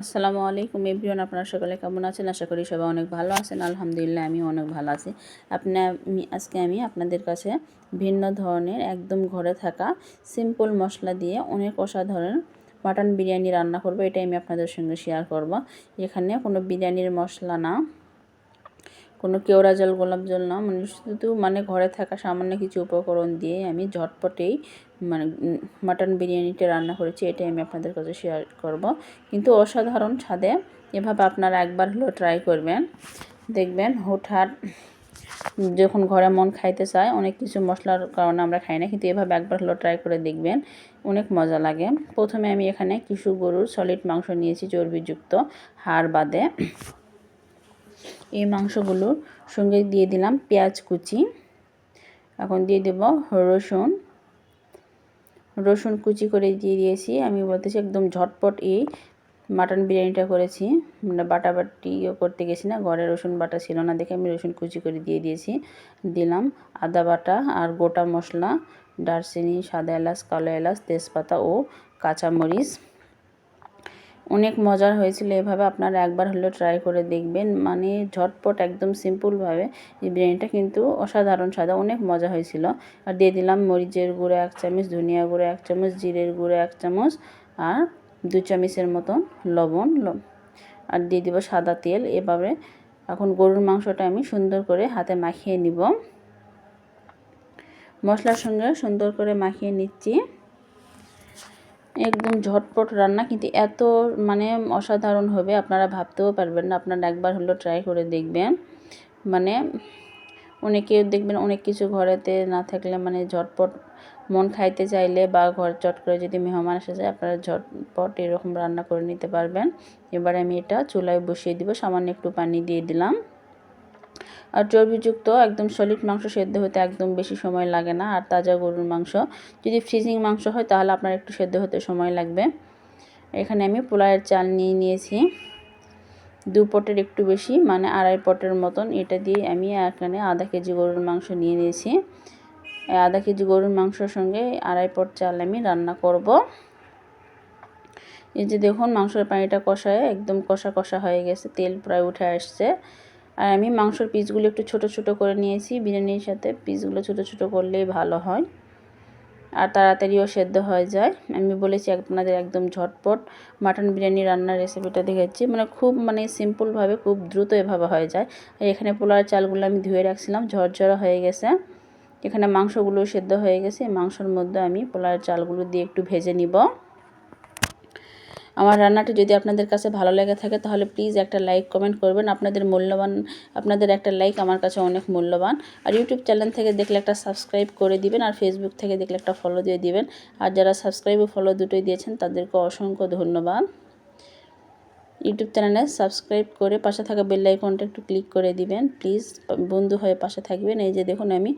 আসসালামু আলাইকুম এভরিওয়ান, আপনারা সকলে কেমন আছেন? আশা করি সবাই অনেক ভালো আছেন। আলহামদুলিল্লাহ আমি অনেক ভালো আছি। আজকে আমি আপনাদের কাছে ভিন্ন ধরনের একদম ঘরে থাকা সিম্পল মশলা দিয়ে অনেক অসাধারণ মাটন বিরিয়ানি রান্না করব। এটাই আমি আপনাদের সঙ্গে শেয়ার করব। এখানে কোনো বিরিয়ানির মশলা না, কোনো কেওড়া জল, গোলাপ জল না, শুধু ঘরে থাকা সামান্য কিছু উপকরণ দিয়ে আমি ঝটপটেই মাটন বিরিয়ানিটা রান্না করেছি। এটাই আমি আপনাদের কাছে শেয়ার করব। কিন্তু অসাধারণ স্বাদে। এভাবে আপনারা একবার হলেও ট্রাই করবেন, দেখবেন হুটহাট যখন ঘরে মন খাইতে চায়, অনেক কিছু মশলার কারণে আমরা খাই না, কিন্তু এভাবে একবার হলেও ট্রাই করে দেখবেন, অনেক মজা লাগে। প্রথমে আমি এখানে কিছু গরুর সলিড মাংস নিয়েছি, চর্বিযুক্ত, হাড় বাদে। এই মাংসগুলোর সঙ্গে দিয়ে দিলাম পেঁয়াজ কুচি। এখন দিয়ে দেব রসুন কুচি করে দিয়ে দিয়েছি। আমি বলতেছি একদম ঝটপট এই মাটন বিরিয়ানিটা করেছি, বাটাবাটি করতে গেছি না, ঘরে রসুন বাটা ছিল না দেখে আমি রসুন কুচি করে দিয়ে দিয়েছি। দিলাম আদা বাটা আর গোটা মশলা, দারচিনি, সাদা এলাচ, কালো এলাচ, তেজপাতা ও কাঁচামরিচ। অনেক মজার হয়েছিল। এভাবে আপনারা একবার হলেও ট্রাই করে দেখবেন, ঝটপট একদম সিম্পলভাবে এই বিরিয়ানিটা কিন্তু অসাধারণ স্বাদ, অনেক মজা হয়েছিল। আর দিয়ে দিলাম মরিচের গুঁড়ো 1 চামচ, ধনিয়া গুঁড়ো 1 চামচ, জিরের গুঁড়ো 1 চামচ, আর 2 চামচের মতন লবণ, আর দিয়ে দিব সাদা তেল। এভাবে এখন গরুর মাংসটা আমি সুন্দর করে হাতে মাখিয়ে নিব, মশলার সঙ্গে সুন্দর করে মাখিয়ে নিচ্ছি। একদম ঝটপট রান্না, কিন্তু এত অসাধারণ হবে আপনারা ভাবতেও পারবেন না। আপনারা একবার হলেও ট্রাই করে দেখবেন। অনেকে দেখবেন অনেক কিছু ঘরেতে না থাকলে ঝটপট মন খাইতে চাইলে বা ঘর চট করে যদি মেহমান এসে যায়, আপনারা ঝটপট এরকম রান্না করে নিতে পারবেন। এবার আমি এটা চুলায় বসিয়ে দিব, সামান্য একটু পানি দিয়ে দিলাম। আর চর্বিযুক্ত একদম সলিড মাংস সেদ্ধ হতে একদম বেশি সময় লাগে না। আর তাজা গরুর মাংস, যদি ফ্রিজিং মাংস হয় তাহলে আপনার একটু সেদ্ধ হতে সময় লাগবে। এখানে আমি পোলাওয়ের চাল নিয়ে নিয়েছি 2 পটের একটু বেশি, 2.5 পটের মতন। এটা দিয়ে আমি এখানে আধা কেজি গরুর মাংস নিয়ে নিয়েছি। এই আধা কেজি গরুর মাংসের সঙ্গে 2.5 পট চাল আমি রান্না করব। এই যে দেখুন মাংসের পানিটা কষায় একদম কষা কষা হয়ে গেছে, তেল প্রায় উঠে আসছে। আর আমি মাংসের পিসগুলো একটু ছোট ছোট করে নিয়েছি। বিরিয়ানির সাথে পিসগুলো ছোট ছোট করলেই ভালো হয় আর তাড়াতাড়িও সেদ্ধ হয়ে যায়। আমি বলেছি আপনাদের একদম ঝটপট মাটন বিরিয়ানি রান্নার রেসিপিটা দেখাচ্ছি, খুব সিম্পলভাবে খুব দ্রুত এভাবে হয়ে যায়। আর এখানে পোলাওর চালগুলো আমি ধুয়ে রাখছিলাম, ঝরঝরা হয়ে গেছে। এখানে মাংসগুলো সেদ্ধ হয়ে গেছে। মাংসের মধ্যে আমি পোলাওর চালগুলো দিয়ে একটু ভেজে নিব। আমার রান্নাটি যদি আপনাদের কাছে ভালো লেগে থাকে তাহলে প্লিজ একটা লাইক কমেন্ট করবেন। আপনাদের একটা লাইক আমার কাছে অনেক মূল্যবান। আর ইউটিউব চ্যানেল থেকে দেখলে একটা সাবস্ক্রাইব করে দিবেন, আর ফেসবুক থেকে দেখলে একটা ফলো দিয়ে দিবেন। আর যারা সাবস্ক্রাইব ও ফলো দুটোই দিয়েছেন তাদেরকে অসংখ্য ধন্যবাদ। ইউটিউব চ্যানেলে সাবস্ক্রাইব করে পাশে থাকা বেল আইকনটা একটু ক্লিক করে দিবেন প্লিজ, বন্ধু হয়ে পাশে থাকবেন। এই যে দেখুন আমি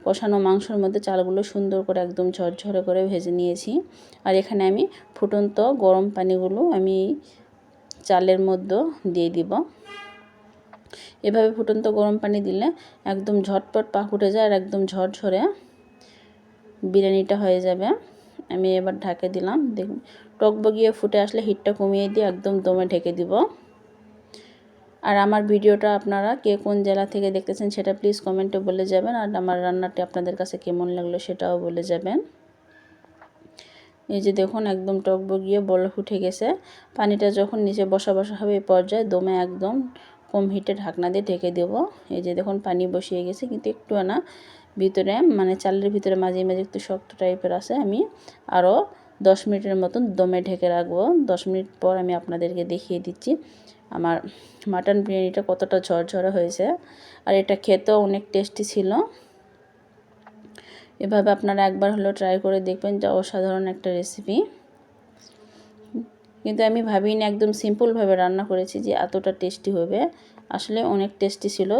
কষানো মাংসের মধ্যে চালগুলো সুন্দর করে একদম ঝরঝরে করে ভেজে নিয়েছি। আর এখানে আমি ফুটন্ত গরম পানিগুলো আমি চালের মধ্যে দিয়ে দিব। এভাবে ফুটন্ত গরম পানি দিলে একদম ঝটপট পাক উঠে যায় আর একদম ঝরঝরে বিরিয়ানিটা হয়ে যাবে। আমি এবার ঢাকে দিলাম। দেখুন টকবগিয়ে ফুটে আসলে হিটটা কমিয়ে দিয়ে একদম দমে ঢেকে দিব। আর আমার ভিডিওটা আপনারা কে কোন জেলা থেকে দেখতেছেন সেটা প্লিজ কমেন্টে বলে যাবেন। আর আমার রান্নাটি আপনাদের কাছে কেমন লাগলো সেটাও বলে যাবেন। এই যে দেখুন একদম টকবগিয়ে বলক উঠে গেছে। পানিটা যখন নিচে বসা বসা হবে এই পর্যায়ে দমে একদম কম হিটে ঢাকনা দিয়ে ঢেকে দেব। এই যে দেখুন পানি বসিয়ে গেছে, কিন্তু একটু না ভিতরে চালের ভিতরে মাঝে মাঝে একটু শক্ত টাইপের আছে। আমি আরও 10 মিনিটের মতন দমে ঢেকে রাখবো। 10 মিনিট পর আমি আপনাদেরকে দেখিয়ে দিচ্ছি আমার মাটন বিরিয়ানিটা কতটা ঝরঝরে হয়েছে। আর এটা খেতেও অনেক টেস্টি ছিল। এভাবে আপনারা একবার হলেও ট্রাই করে দেখবেন, যা অসাধারণ একটা রেসিপি। কিন্তু আমি ভাবিনি একদম সিম্পলভাবে রান্না করেছি যে এতটা টেস্টি হবে। আসলে অনেক টেস্টি ছিল,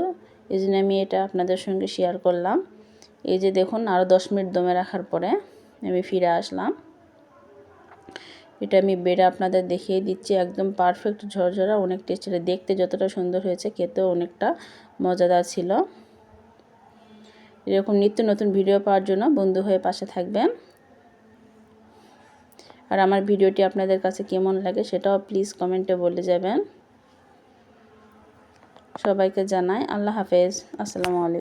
এই জন্য আমি এটা আপনাদের সঙ্গে শেয়ার করলাম। এই যে দেখুন আরও 10 মিনিট দমে রাখার পরে আমি ফিরে আসলাম। এটা আমি বেড়ে আপনাদের দেখিয়ে দিচ্ছি, একদম পারফেক্ট ঝরঝরা, অনেক টেস্টি। দেখতে যতটা সুন্দর হয়েছে খেতেও অনেকটা মজাদার ছিল। এরকম নিত্য নতুন ভিডিও পাওয়ার জন্য বন্ধু হয়ে পাশে থাকবেন। আর আমার ভিডিওটি আপনাদের কাছে কেমন লাগে সেটাও প্লিজ কমেন্টে বলে যাবেন। সবাইকে জানাই আল্লাহ হাফেজ, আসসালামু আলাইকুম।